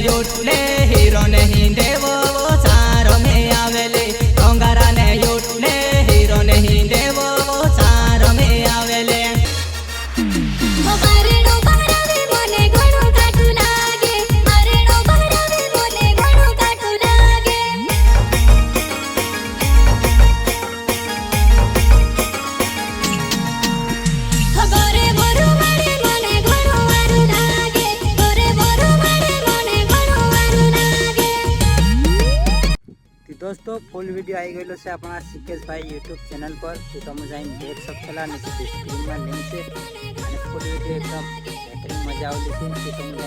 युटले hero नहीं देवो सारो में आवेले डोंगरा ने युटले हीरो नहीं देवो सारो में आवेले दोस्तों फुल वीडियो आई गई से अपना सिकेश भाई यूट्यूब चैनल पर तो तुम जाइन देख सकता नीचे स्क्रीन में लिंक से फुल वीडियो एकदम बेहतरीन मजा आवली से।